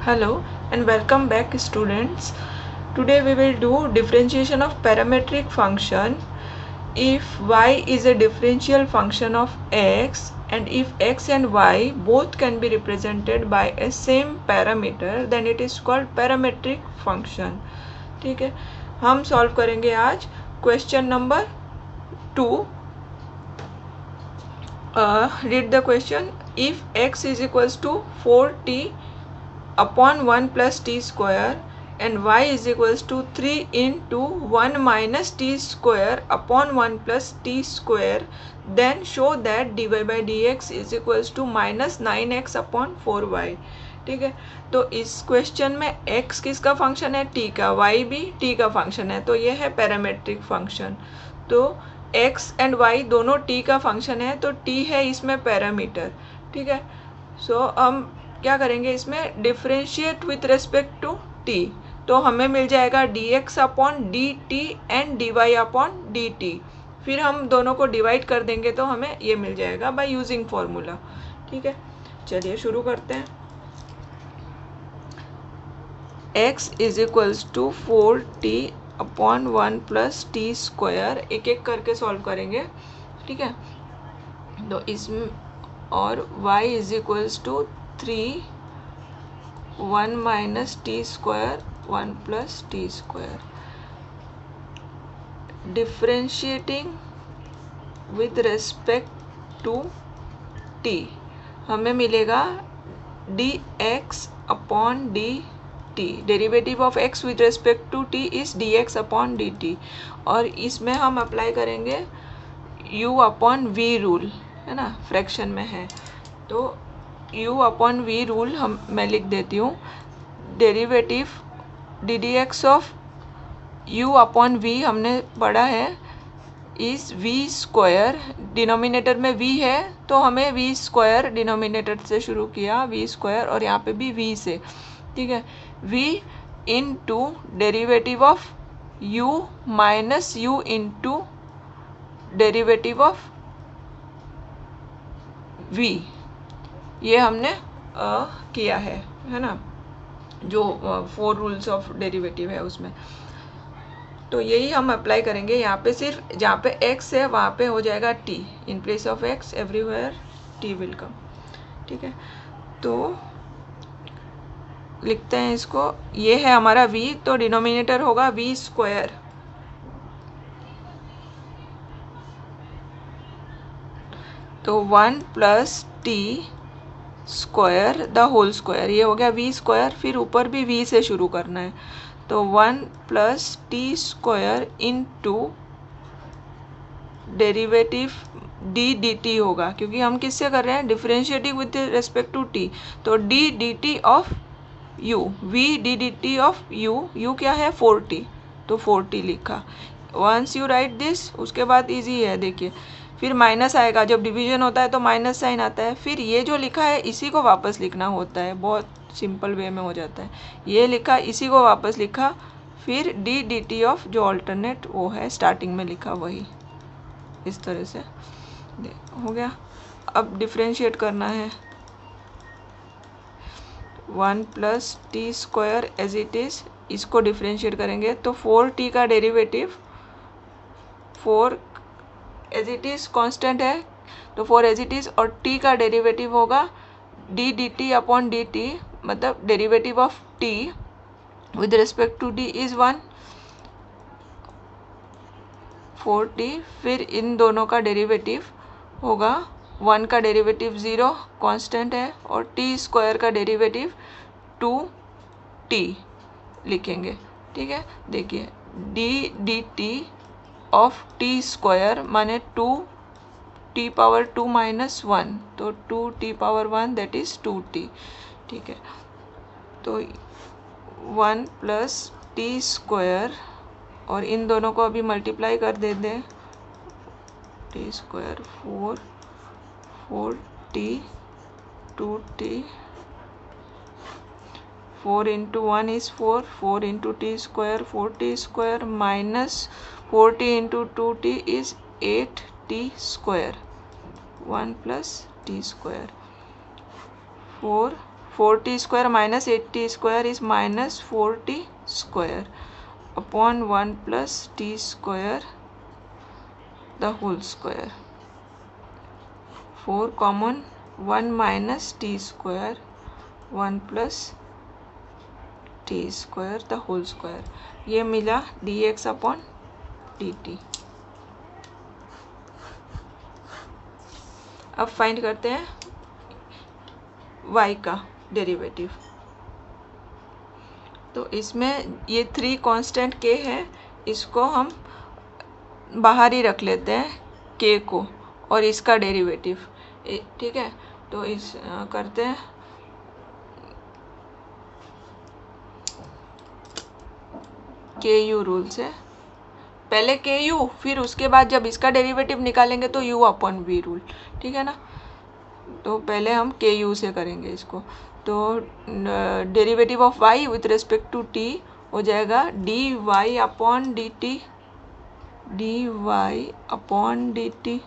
Hello and welcome back students. Today we will do differentiation of parametric function if y is a differential function of x and if x and y both can be represented by a same parameter then it is called parametric function. ठीक है, हम solve करेंगे आज question number 2. Read the question. If x is equals to 4t upon 1 plus t square and y is equals to 3 into 1 minus t square upon 1 plus t square, then show that dy by dx is equals to minus 9x upon 4y. ठीक है, तो इस question में x किसका function है? t का. y भी t का फंक्शन है, तो ये है पैरामेट्रिक फंक्शन. तो x एंड y दोनों t का फंक्शन है, तो t है इसमें पैरामीटर. ठीक है, सो हम क्या करेंगे, इसमें differentiate with respect to t. तो हमें मिल जाएगा dx upon dt and dy upon dt. फिर हम दोनों को डिवाइड कर देंगे तो हमें ये मिल जाएगा बाय यूजिंग फॉर्मूला. ठीक है, चलिए शुरू करते हैं. x is equals to 4t upon 1 plus T square. एक एक करके सॉल्व करेंगे. ठीक है, तो इसमें और y is equals to 3 1 minus t square 1 plus T square. Differentiating with respect to t हमें मिलेगा dx upon dt. Derivative of x with respect to t is dx upon dt. और इसमें हम अप्लाई करेंगे u अपॉन v रूल, है ना, fraction में है तो u अपॉन v रूल मैं लिख देती हूँ. Derivative ddx of u upon v हमने पढ़ा है इस v स्क्वायर. डिनोमिनेटर में v है तो हमें v स्क्वायर डिनोमिनेटर से शुरू किया, v स्क्वायर, और यहाँ पे भी v से. ठीक है, v into derivative of u minus u into derivative of v. ये हमने किया है ना, जो 4 रूल्स ऑफ डेरिवेटिव है उसमें. तो यही हम अप्लाई करेंगे यहाँ पे. सिर्फ जहाँ पे x है वहाँ पे हो जाएगा t. In place of x everywhere t will come. ठीक है, तो लिखते हैं इसको. ये है हमारा v, तो डिनोमिनेटर होगा v स्क्वायर. तो 1 plus T square the whole square, ये हो गया v स्क्वायर. फिर ऊपर भी v से शुरू करना है, तो 1 plus T square into derivative d D t होगा, क्योंकि हम किससे कर रहे हैं, differentiating with respect to t. तो d D t of u, v d D t of u. u क्या है, 4t, तो 4t लिखा. वंस यू राइट दिस, उसके बाद इजी है. देखिए, फिर माइनस आएगा, जब डिवीजन होता है तो माइनस साइन आता है. फिर ये जो लिखा है इसी को वापस लिखना होता है, बहुत सिंपल वे में हो जाता है. ये लिखा, इसी को वापस लिखा. फिर डी डी टी ऑफ जो ऑल्टरनेट वो है स्टार्टिंग में लिखा, वही इस तरह से हो गया. अब डिफ्रेंशिएट करना है. 1 plus T square as it is, इसको डिफ्रेंशिएट करेंगे तो 4t का derivative, 4 as it is constant है तो 4 एज इट इज़, और t का डेरिवेटिव होगा D D T upon D T, मतलब derivative of t with respect to d is 1, 4t. फिर इन दोनों का डेरिवेटिव होगा, 1 का डेरिवेटिव 0 कांस्टेंट है, और t स्क्वायर का डेरिवेटिव 2t लिखेंगे. ठीक है, देखिए d D t of t square माने 2t पावर 2 माइनस 1, तो 2t power 1 that is 2t. ठीक है, तो 1 प्लस टी स्क्वायर, और इन दोनों को अभी मल्टीप्लाई कर दे दें. T square 4t 2t, 4 into 1 is 4, 4 into t square 4t square, minus 4t into 2t is 8t square, 1 plus T square. 4 4t square minus 8t square is minus 4t square upon 1 plus t square the whole square. 4 common, 1 minus t square, 1 plus t square the whole square. ये मिला dx upon dt. अब find करते हैं y का derivative. तो इसमें ये 3 constant k है, इसको हम बाहर ही रख लेते हैं k को, और इसका डेरिवेटिव. ठीक है, तो इस करते हैं के यू रूल से. पहले के यू, फिर उसके बाद जब इसका डेरिवेटिव निकालेंगे तो यू अपॉन वी रूल. ठीक है ना. तो पहले हम के यू से करेंगे इसको. तो derivative of y with respect to t हो जाएगा d y upon D t, d y upon D t,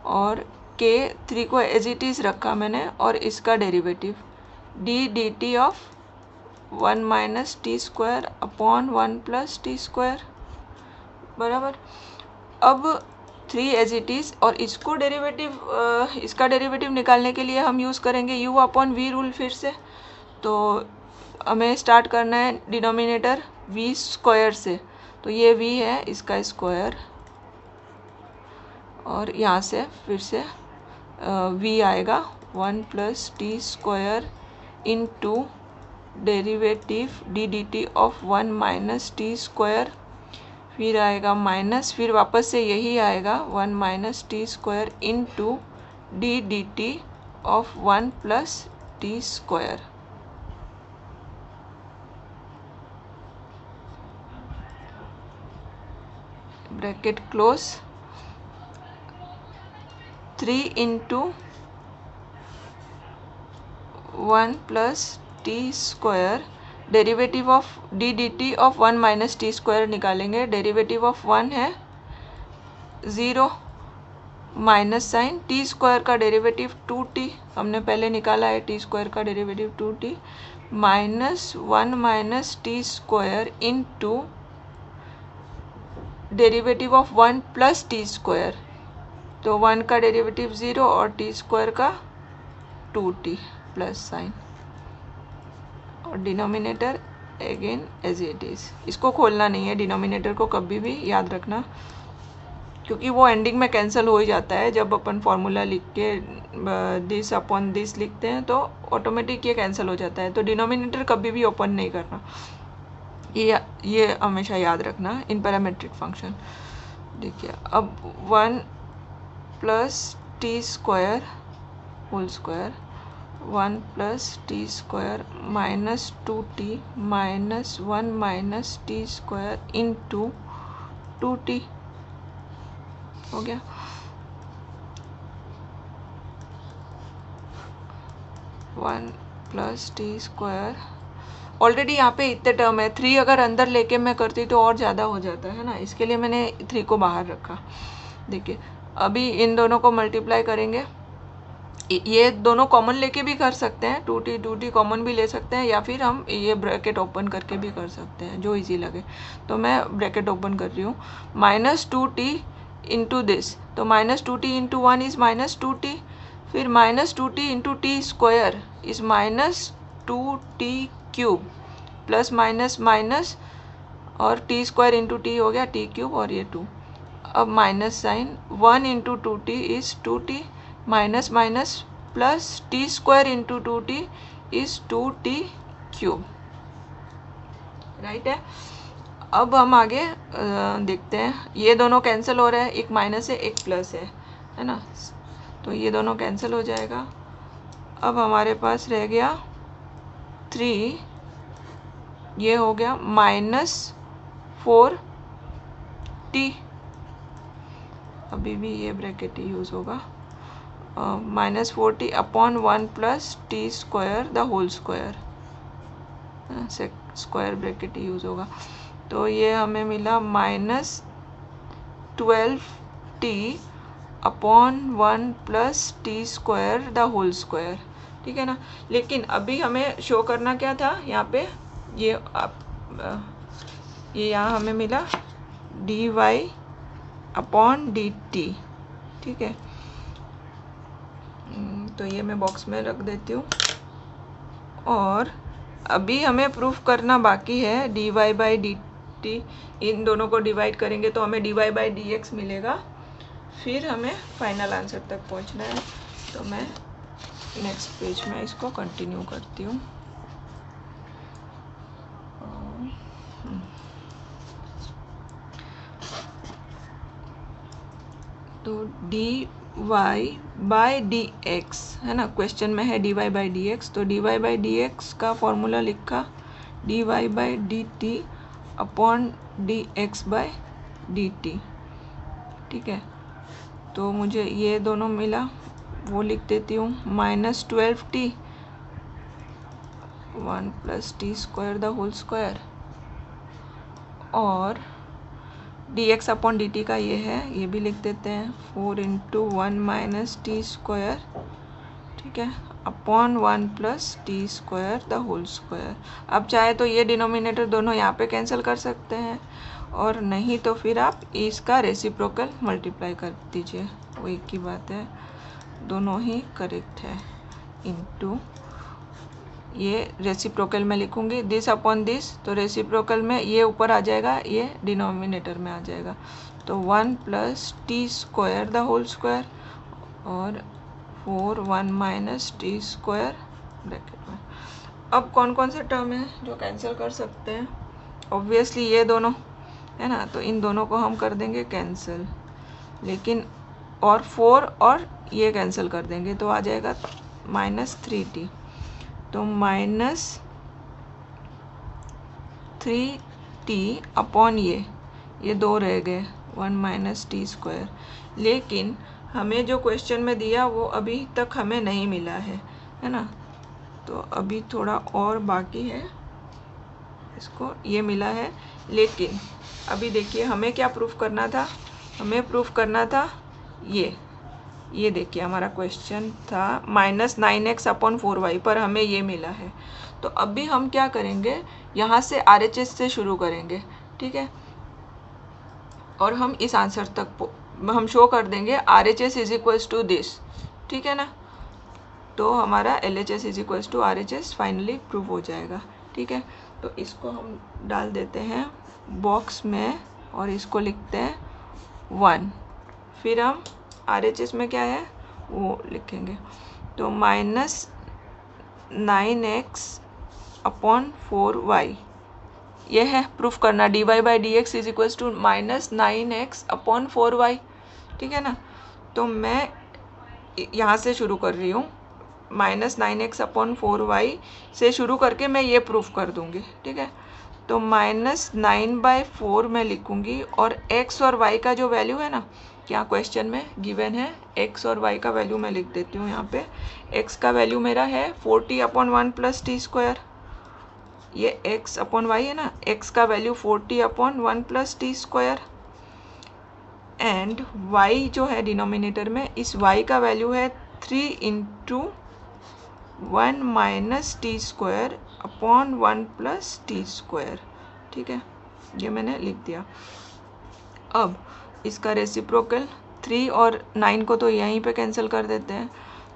और के 3 को एज इट इज़ रखा मैंने, और इसका derivative d D t of 1 minus t square upon 1 plus T square बराबर. अब 3 एज इट इज़, और इसको डेरिवेटिव इसका डेरिवेटिव निकालने के लिए हम यूज़ करेंगे यू अपॉन वी रूल फिर से. तो हमें स्टार्ट करना है डिनोमिनेटर वी स्क्वायर से. तो ये वी है, इसका स्क्वायर, और यहाँ से फिर से वी आएगा 1 plus T square into derivative d D t of 1 minus t square, फिर आएगा माइनस, फिर वापस से यही आएगा 1 minus t square into D D t of 1 plus T square. Bracket close. 3 into 1 plus T square, derivative of D D t of 1 minus t square निकालेंगे. Derivative of 1 है 0, minus sign, T square का derivative 2t हमने पहले निकाला है, T square का derivative 2t, minus 1 minus t square into derivative of 1 plus T square. तो 1 का डेरिवेटिव 0 और टी स्क्वायर का 2t प्लस साइन, और denominator again as it is. इसको खोलना नहीं है, डिनोमिनेटर को कभी भी याद रखना, क्योंकि वो एंडिंग में कैंसिल हो ही जाता है. जब अपन फॉर्मूला लिख के दिस अपॉन दिस लिखते हैं तो ऑटोमेटिक ये कैंसिल हो जाता है. तो डिनोमिनेटर कभी भी ओपन नहीं करना, ये हमेशा याद रखना इन पैरामेट्रिक फंक्शन. देखिए अब 1 plus T square whole square, 1 plus T square minus 2t minus 1 minus t square into 2t हो गया. One plus T square, already यहाँ पे इतने टर्म है. 3 अगर अंदर लेके मैं करती तो और ज़्यादा हो जाता है ना, इसके लिए मैंने 3 को बाहर रखा. देखिए अभी इन दोनों को मल्टीप्लाई करेंगे. ये दोनों कॉमन लेके भी कर सकते हैं, 2t कॉमन भी ले सकते हैं, या फिर हम ये ब्रैकेट ओपन करके भी कर सकते हैं, जो इजी लगे. तो मैं ब्रैकेट ओपन कर रही हूँ. माइनस 2t इंटू दिस, तो minus 2t into 1 is minus 2t, फिर minus 2t into t square is minus 2t cube, plus minus minus, और टी स्क्वायर इंटू टी हो गया टी क्यूब, और ये 2. अब minus sine, 1 into 2t is 2t, minus minus plus T square into 2t is 2t cube. Right है. अब हम आगे देखते हैं. ये दोनों कैंसिल हो रहे हैं, एक माइनस है एक प्लस है ना, तो ये दोनों कैंसिल हो जाएगा. अब हमारे पास रह गया 3, ये हो गया माइनस 4t, अभी भी ये ब्रैकेट ही यूज़ होगा, minus 4t upon 1 plus T square the whole square, square bracket ही यूज़ होगा. तो ये हमें मिला minus 12t upon 1 plus T square the whole square. ठीक है ना। लेकिन अभी हमें शो करना क्या था, यहाँ पे ये यहाँ हमें मिला dy/dt, ठीक है। तो ये मैं बॉक्स में रख देती हूँ। और अभी हमें प्रूफ करना बाकी है dy/dt, इन दोनों को डिवाइड करेंगे तो हमें dy/dx मिलेगा। फिर हमें फाइनल आंसर तक पहुँचना है। तो मैं नेक्स्ट पेज में इसको कंटिन्यू करती हूँ। तो dy/dx है ना, क्वेश्चन में है dy/dx, तो dy/dx का फॉर्मूला लिखा dy/dt अपॉन dx/dt, ठीक है। तो मुझे ये दोनों मिला, वो लिख देती हूँ, -12t 1 + t² और dx अपॉन dt का ये है, ये भी लिख देते हैं 4 × 1 - t², ठीक है, अपॉन 1 + t²। अब चाहे तो ये डिनोमिनेटर दोनों यहाँ पे कैंसिल कर सकते हैं, और नहीं तो फिर आप इसका रेसिप्रोकल मल्टीप्लाई कर दीजिए, वो एक ही बात है, दोनों ही करेक्ट है। इनटू ये रेसिप्रोकल में लिखूंगी दिस अपॉन दिस, तो रेसिप्रोकल में ये ऊपर आ जाएगा, ये डिनोमिनेटर में आ जाएगा, तो 1 + t² और 4 1 - t² ब्रैकेट में। अब कौन कौन से टर्म है जो कैंसिल कर सकते हैं, ऑब्वियसली ये दोनों है ना, तो इन दोनों को हम कर देंगे कैंसिल, लेकिन और 4 और ये कैंसिल कर देंगे तो आ जाएगा -3t, तो -3t अपॉन ये 2 रह गए 1 - t²। लेकिन हमें जो क्वेश्चन में दिया वो अभी तक हमें नहीं मिला है ना, तो अभी थोड़ा और बाकी है, इसको ये मिला है। लेकिन अभी देखिए हमें क्या प्रूफ करना था, हमें प्रूफ करना था ये देखिए हमारा क्वेश्चन था -9x अपॉन 4y, पर हमें ये मिला है। तो अभी हम क्या करेंगे, यहाँ से RHS से शुरू करेंगे, ठीक है, और हम इस आंसर तक हम शो कर देंगे RHS = दिस, ठीक है ना। तो हमारा LHS = RHS फाइनली प्रूव हो जाएगा, ठीक है। तो इसको हम डाल देते हैं बॉक्स में और इसको लिखते हैं 1, फिर हम RHS में क्या है वो लिखेंगे, तो -9x अपॉन 4y, ये है प्रूफ करना dy/dx = -9x अपॉन 4y, ठीक है ना। तो मैं यहाँ से शुरू कर रही हूँ, -9x अपॉन 4y से शुरू करके मैं ये प्रूफ कर दूँगी, ठीक है। तो -9/4 मैं लिखूँगी, और x और y का जो वैल्यू है ना, क्या क्वेश्चन में गिवन है, x और y का वैल्यू मैं लिख देती हूँ यहाँ पे। x का वैल्यू मेरा है 4t अपॉन 1 + t², ये x अपॉन y है ना, x का value 4t upon 1 + t², and y जो है डिनोमिनेटर में, इस y का वैल्यू है 3 × 1 - t² अपॉन 1 + t², ठीक है, ये मैंने लिख दिया। अब इसका रेसिप्रोकल 3 और 9 को तो यहीं पे कैंसिल कर देते हैं,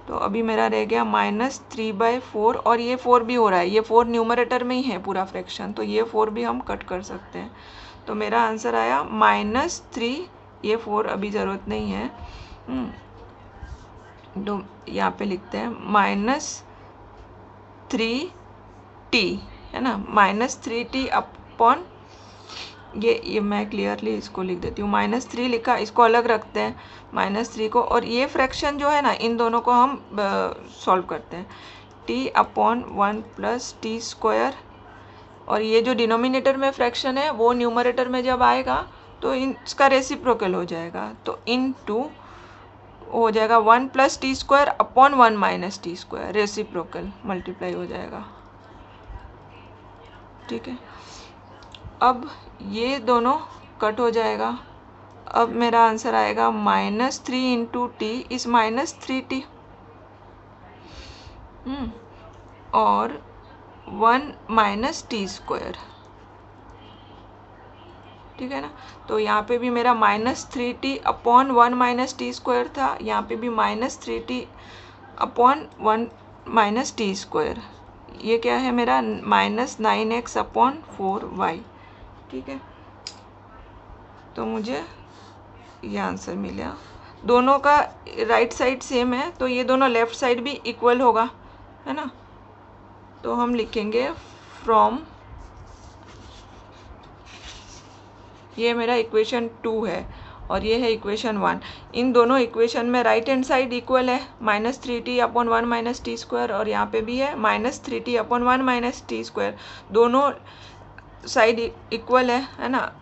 तो अभी मेरा रह गया -3/4, और ये 4 भी हो रहा है, ये 4 न्यूमरेटर में ही है पूरा फ्रैक्शन, तो ये 4 भी हम कट कर सकते हैं। तो मेरा आंसर आया -3, ये 4 अभी ज़रूरत नहीं है, तो यहाँ पे लिखते हैं -3t है ना, -3t अपॉन ये मैं क्लियरली इसको लिख देती हूँ, -3 लिखा, इसको अलग रखते हैं -3 को, और ये फ्रैक्शन जो है ना, इन दोनों को हम सॉल्व करते हैं, t अपॉन 1 + t², और ये जो डिनोमिनेटर में फ्रैक्शन है वो न्यूमरेटर में जब आएगा तो इसका रेसिप्रोकल हो जाएगा, तो इनटू हो जाएगा 1 + t² upon 1 - t², reciprocal multiply हो जाएगा, ठीक है। अब ये दोनों कट हो जाएगा, अब मेरा आंसर आएगा -3 × t इस -3t, और 1 माइनस टी स्क्वायर, ठीक है ना। तो यहाँ पे भी मेरा -3t upon 1 minus t square था, यहाँ पे भी -3t upon 1 minus t square, ये क्या है मेरा -9x अपॉन 4y, ठीक है। तो मुझे ये आंसर मिला। दोनों का राइट साइड सेम है तो ये दोनों लेफ्ट साइड भी इक्वल होगा, है ना। तो हम लिखेंगे फ्रॉम, ये मेरा इक्वेशन 2 है और ये है इक्वेशन 1। इन दोनों इक्वेशन में राइट हैंड साइड इक्वल है, -3t upon 1 minus t square, और यहाँ पे भी है -3t upon 1 minus t square, दोनों साइड इक्वल है ना।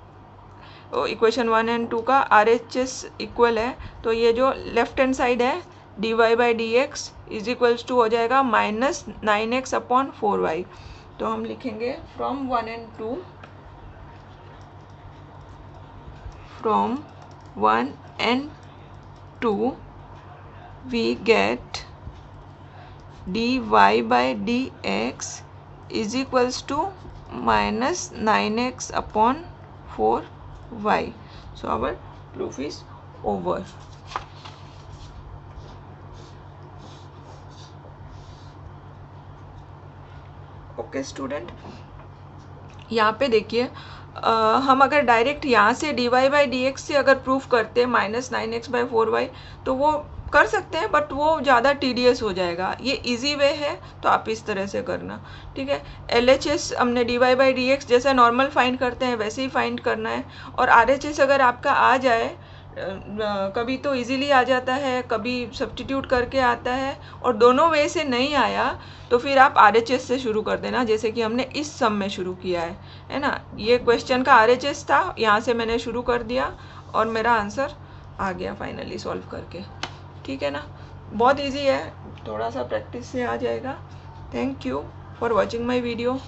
इक्वेशन 1 एंड 2 का RHS इक्वल है, तो ये जो लेफ्ट हैंड साइड है dy/dx इज इक्वल्स टू हो जाएगा -9x अपॉन 4y। तो हम लिखेंगे from 1 and 2, from 1 and 2 we get dy/dx is equals to -9x upon 4y. So our proof is over. Okay student, यहाँ पे देखिए हम अगर डायरेक्ट यहाँ से dy/dx से अगर प्रूफ करते हैं -9x/4y तो वो कर सकते हैं, बट वो ज़्यादा टीडियस हो जाएगा। ये इजी वे है तो आप इस तरह से करना, ठीक है। LHS हमने dy/dx जैसा नॉर्मल फाइंड करते हैं वैसे ही फाइंड करना है, और RHS अगर आपका आ जाए, कभी तो इजीली आ जाता है, कभी सब्स्टिट्यूट करके आता है, और दोनों वे से नहीं आया तो फिर आप RHS से शुरू कर देना, जैसे कि हमने इस सम में शुरू किया है ना। ये क्वेश्चन का RHS था, यहाँ से मैंने शुरू कर दिया और मेरा आंसर आ गया फाइनली सॉल्व करके, ठीक है ना। बहुत इजी है, थोड़ा सा प्रैक्टिस से आ जाएगा। Thank you for watching my video.